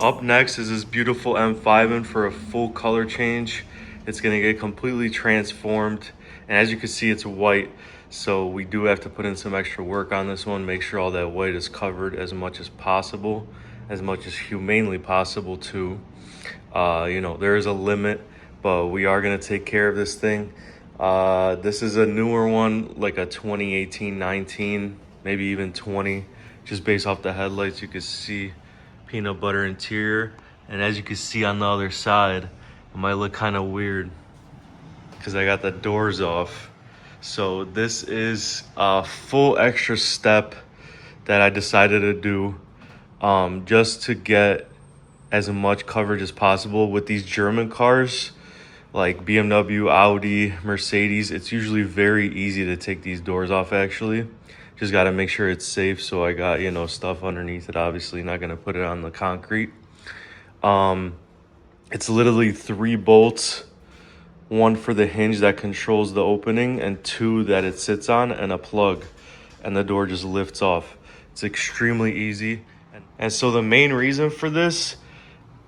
Up next is this beautiful M5 in for a full color change. It's gonna get completely transformed. And as you can see, it's white. So we do have to put in some extra work on this one. Make sure all that white is covered as much as possible, as much as humanely possible too. You know, there is a limit, but we are gonna take care of this thing. This is a newer one, like a 2018, 19, maybe even 20. Just based off the headlights, you can see peanut butter interior. And as you can see on the other side, it might look kind of weird because I got the doors off. So this is a full extra step that I decided to do just to get as much coverage as possible with these German cars like BMW, Audi, Mercedes. It's usually very easy to take these doors off actually. Just got to make sure it's safe. So I got, you know, stuff underneath it, obviously not going to put it on the concrete. It's literally 3 bolts, 1 for the hinge that controls the opening and 2 that it sits on, and a plug, and the door just lifts off. It's extremely easy. And so the main reason for this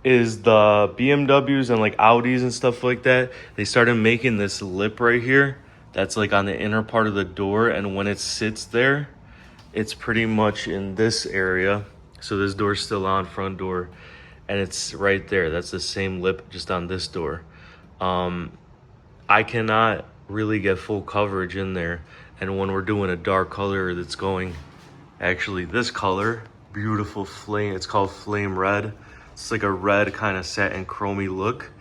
is the BMWs and like Audis and stuff like that, they started making this lip right here that's like on the inner part of the door, and when it sits there, it's pretty much in this area. So this door's still on, front door, and it's right there. That's the same lip just on this door. I cannot really get full coverage in there, and when we're doing a dark color that's going actually this color, beautiful flame, it's called flame red. It's like a red kind of satin chromy look,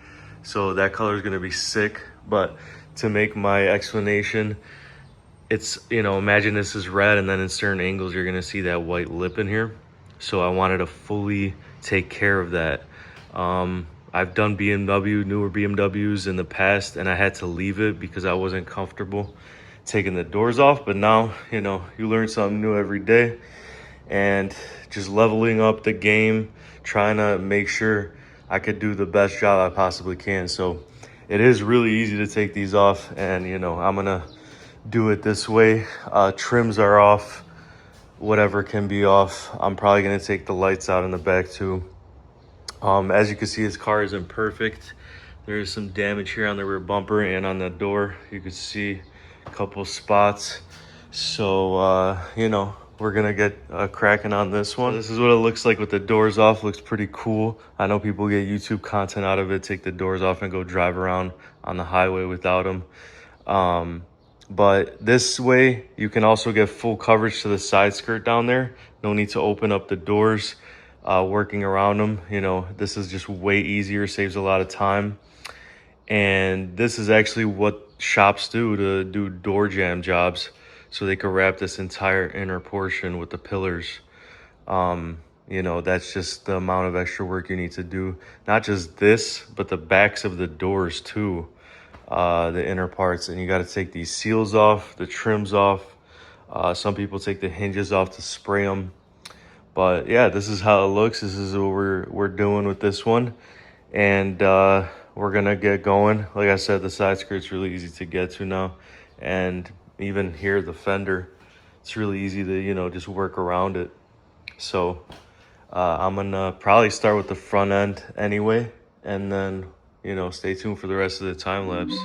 so that color is going to be sick. But to make my explanation, it's, you know, imagine this is red and then in certain angles you're going to see that white lip in here. So I wanted to fully take care of that. I've done newer BMWs in the past, and I had to leave it because I wasn't comfortable taking the doors off. But now, you know, you learn something new every day, and just leveling up the game, trying to make sure I could do the best job I possibly can. So it is really easy to take these off, and you know, I'm gonna do it this way. Trims are off, whatever can be off. I'm probably gonna take the lights out in the back too. As you can see, this car isn't perfect. There is some damage here on the rear bumper and on the door. You can see a couple spots. So you know, we're gonna get cracking on this one. So this is what it looks like with the doors off. Looks pretty cool. I know people get YouTube content out of it, take the doors off and go drive around on the highway without them. But this way you can also get full coverage to the side skirt down there. No need to open up the doors, working around them. You know, this is just way easier, saves a lot of time. And this is actually what shops do to do door jamb jobs, so they could wrap this entire inner portion with the pillars. You know, that's just the amount of extra work you need to do. Not just this, but the backs of the doors too, the inner parts. And you got to take these seals off, the trims off. Some people take the hinges off to spray them. But yeah, this is how it looks. This is what we're doing with this one. And we're gonna get going. Like I said, the side skirt's really easy to get to now. And even here, the fender, it's really easy to, you know, just work around it. So I'm gonna probably start with the front end anyway, and then, you know, stay tuned for the rest of the time lapse.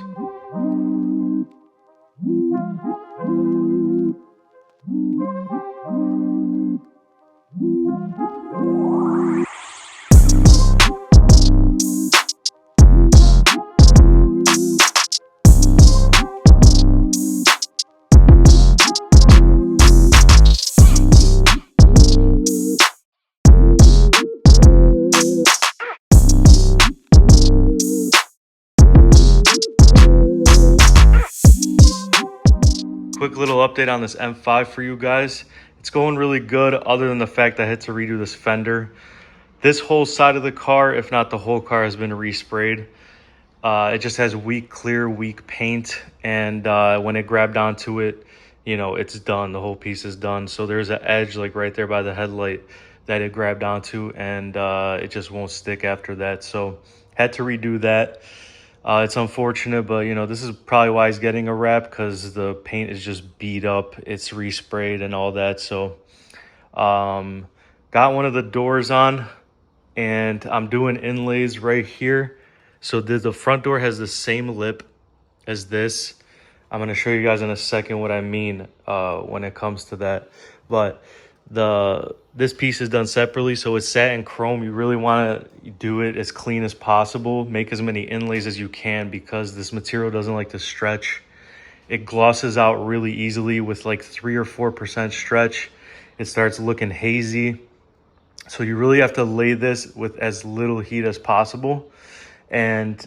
Quick little update on this M5 for you guys. It's going really good, other than the fact I had to redo this fender. This whole side of the car, if not the whole car, has been resprayed. It just has weak paint, and when it grabbed onto it, you know, it's done. The whole piece is done. So there's an edge like right there by the headlight that it grabbed onto, and it just won't stick after that. So had to redo that. It's unfortunate, but you know, this is probably why he's getting a wrap, because the paint is just beat up. It's resprayed and all that. So got one of the doors on, and I'm doing inlays right here. So the front door has the same lip as this. I'm gonna show you guys in a second what I mean when it comes to that. But this piece is done separately, so it's satin chrome. You really want to do it as clean as possible. Make as many inlays as you can because this material doesn't like to stretch. It glosses out really easily with like 3 or 4% stretch. It starts looking hazy. So you really have to lay this with as little heat as possible. And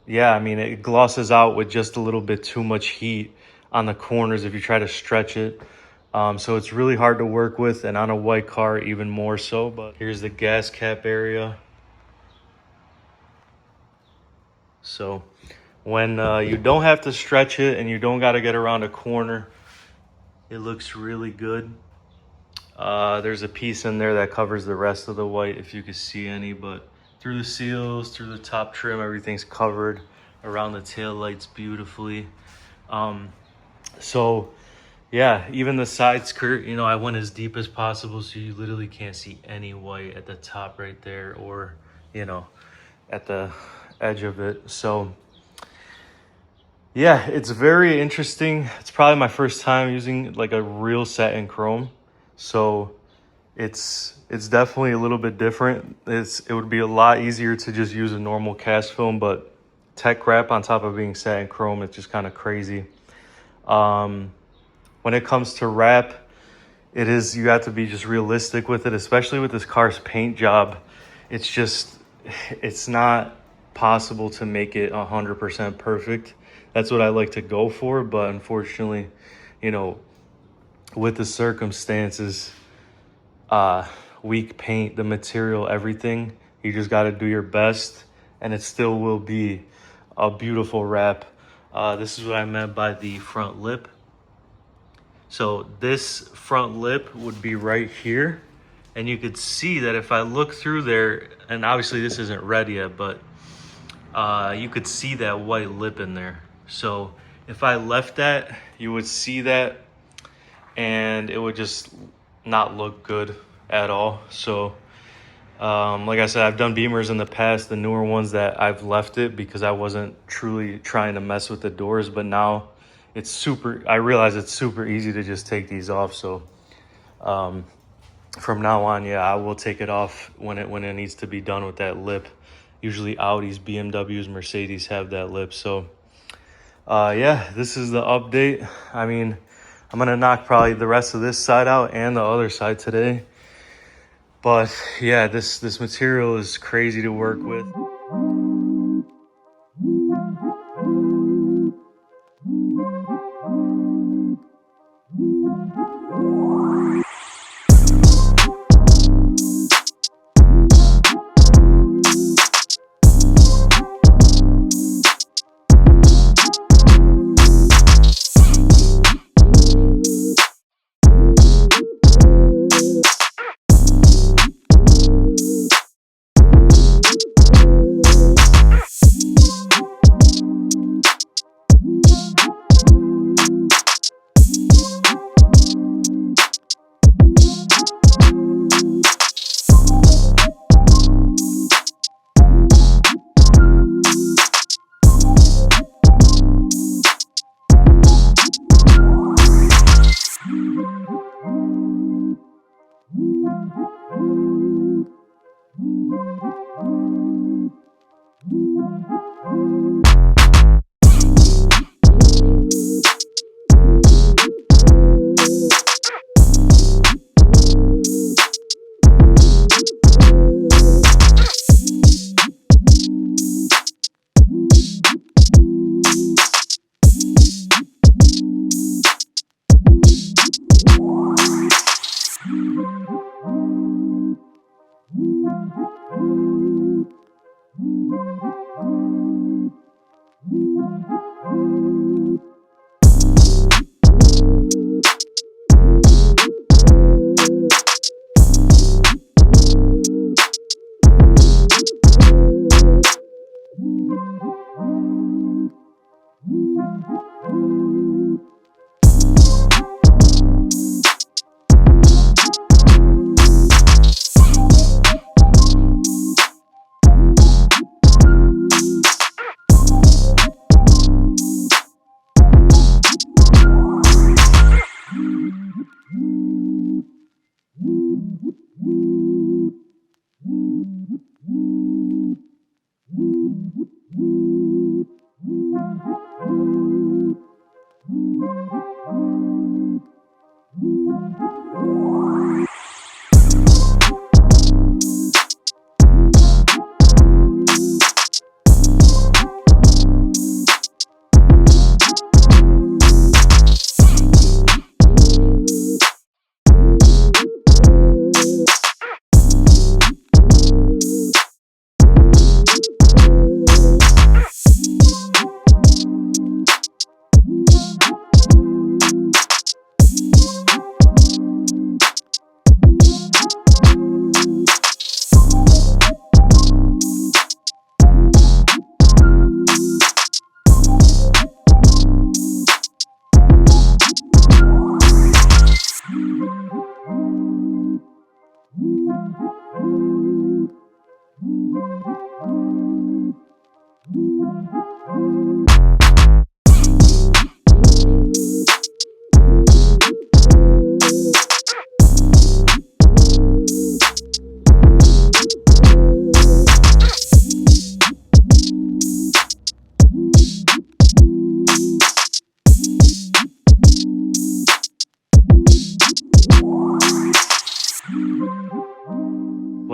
yeah, I mean, it glosses out with just a little bit too much heat on the corners if you try to stretch it. So it's really hard to work with, and on a white car even more so. But here's the gas cap area. So when you don't have to stretch it and you don't got to get around a corner, it looks really good. There's a piece in there that covers the rest of the white, if you can see any, but through the seals, through the top trim, everything's covered around the tail lights beautifully. So yeah, even the side skirt, you know, I went as deep as possible so you literally can't see any white at the top right there, or, you know, at the edge of it. So yeah, it's very interesting. It's probably my first time using like a real satin chrome. So it's definitely a little bit different. It would be a lot easier to just use a normal cast film, but TECKWRAP on top of being satin chrome, it's just kind of crazy. When it comes to wrap, you have to be just realistic with it, especially with this car's paint job. It's not possible to make it 100% perfect. That's what I like to go for, but unfortunately, you know, with the circumstances, weak paint, the material, everything, you just got to do your best, and it still will be a beautiful wrap. This is what I meant by the front lip. So this front lip would be right here, and you could see that if I look through there, and obviously this isn't red yet, but you could see that white lip in there. So if I left that, you would see that, and it would just not look good at all. So like I said, I've done Beamers in the past, the newer ones, that I've left it because I wasn't truly trying to mess with the doors, but now I realize it's super easy to just take these off. So from now on, yeah, I will take it off when it needs to be done with that lip. Usually Audis, BMWs, Mercedes have that lip. So yeah, this is the update. I mean, I'm gonna knock probably the rest of this side out and the other side today. But yeah, this material is crazy to work with.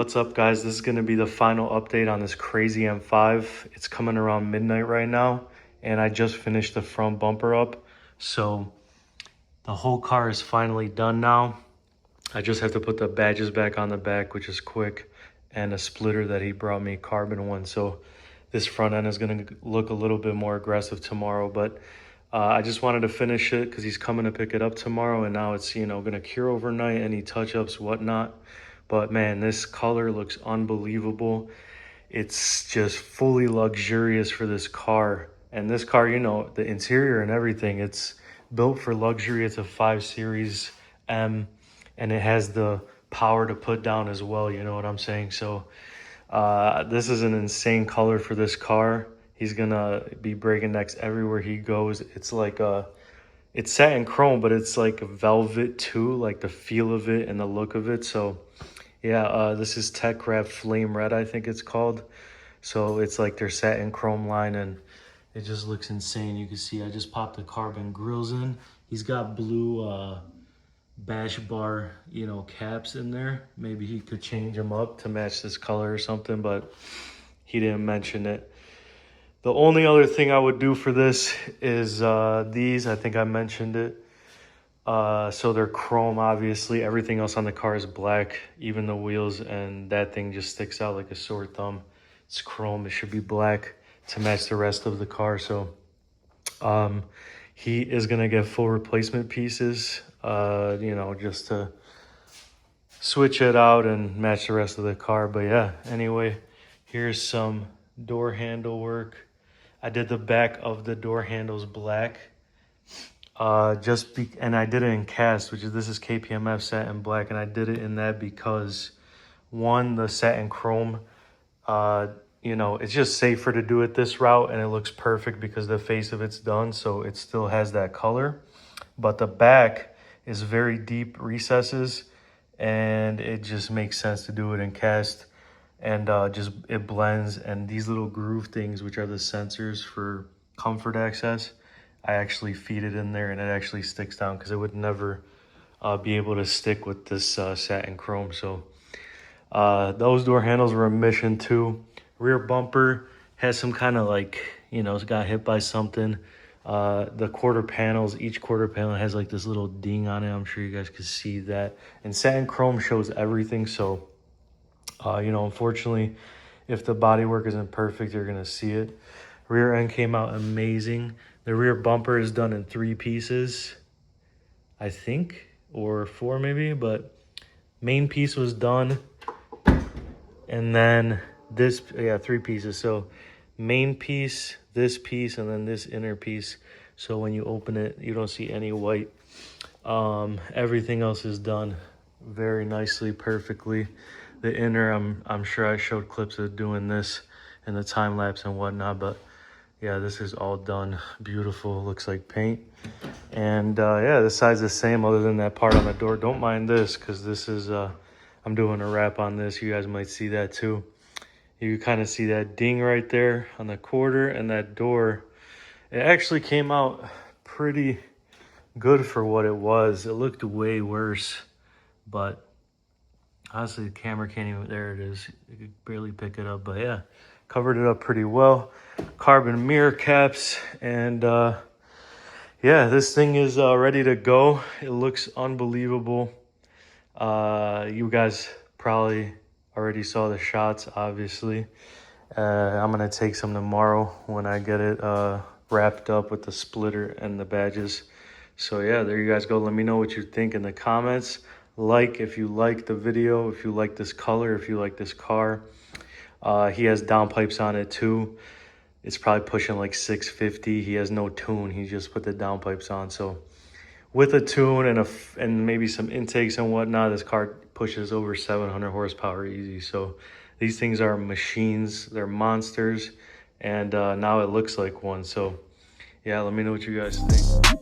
What's up, guys? This is going to be the final update on this CRAZY M5. It's coming around midnight right now, and I just finished the front bumper up. So the whole car is finally done now. I just have to put the badges back on the back, which is quick, and a splitter that he brought me, carbon one. So this front end is going to look a little bit more aggressive tomorrow, but I just wanted to finish it because he's coming to pick it up tomorrow, and now it's, you know, going to cure overnight, any touch-ups, whatnot. But man, this color looks unbelievable. It's just fully luxurious for this car. And this car, you know, the interior and everything, it's built for luxury. It's a 5 Series M, and it has the power to put down as well, you know what I'm saying? So this is an insane color for this car. He's gonna be breaking necks everywhere he goes. It's like it's satin chrome, but it's like a velvet too, like the feel of it and the look of it. So yeah, this is TECKWRAP Flame Red, I think it's called. So it's like their satin chrome line, and it just looks insane. You can see I just popped the carbon grills in. He's got blue bash bar, you know, caps in there. Maybe he could change them up to match this color or something, but he didn't mention it. The only other thing I would do for this is these. I think I mentioned it. So they're chrome, obviously. Everything else on the car is black, even the wheels, and that thing just sticks out like a sore thumb. It's chrome. It should be black to match the rest of the car. So he is going to get full replacement pieces, you know, just to switch it out and match the rest of the car. But yeah, anyway, here's some door handle work. I did the back of the door handles black, and I did it in cast, which is, this is KPMF satin black, and I did it in that because one, the satin chrome, you know, it's just safer to do it this route, and it looks perfect because the face of it's done, so it still has that color. But the back is very deep recesses, and it just makes sense to do it in cast. And just it blends, and these little groove things, which are the sensors for comfort access, I actually feed it in there, and it actually sticks down because it would never be able to stick with this satin chrome. So those door handles were a mission too. Rear bumper has some kind of, like, you know, it's got hit by something. The quarter panels, each quarter panel has like this little ding on it. I'm sure you guys can see that. And satin chrome shows everything, so you know, unfortunately, if the bodywork isn't perfect, you're gonna see it. Rear end came out amazing. The rear bumper is done in 3 pieces, I think, or 4 maybe, but main piece was done. And then this, yeah, 3 pieces. So main piece, this piece, and then this inner piece. So when you open it, you don't see any white. Everything else is done very nicely, perfectly. The inner, I'm sure I showed clips of doing this in the time lapse and whatnot, but yeah, this is all done beautiful. Looks like paint. And yeah, the side's the same other than that part on the door. Don't mind this because this is I'm doing a wrap on this. You guys might see that too. You kind of see that ding right there on the quarter, and that door, it actually came out pretty good for what it was. It looked way worse, but honestly, the camera can't even, there it is. You could barely pick it up, but yeah, covered it up pretty well. Carbon mirror caps, and yeah, this thing is ready to go. It looks unbelievable. You guys probably already saw the shots, obviously. I'm gonna take some tomorrow when I get it wrapped up with the splitter and the badges. So yeah, there you guys go. Let me know what you think in the comments. Like if you like the video, if you like this color, if you like this car. He has downpipes on it too. It's probably pushing like 650. He has no tune. He just put the downpipes on. So with a tune and maybe some intakes and whatnot, this car pushes over 700 horsepower easy. So these things are machines. They're monsters. And now it looks like one. So yeah, let me know what you guys think.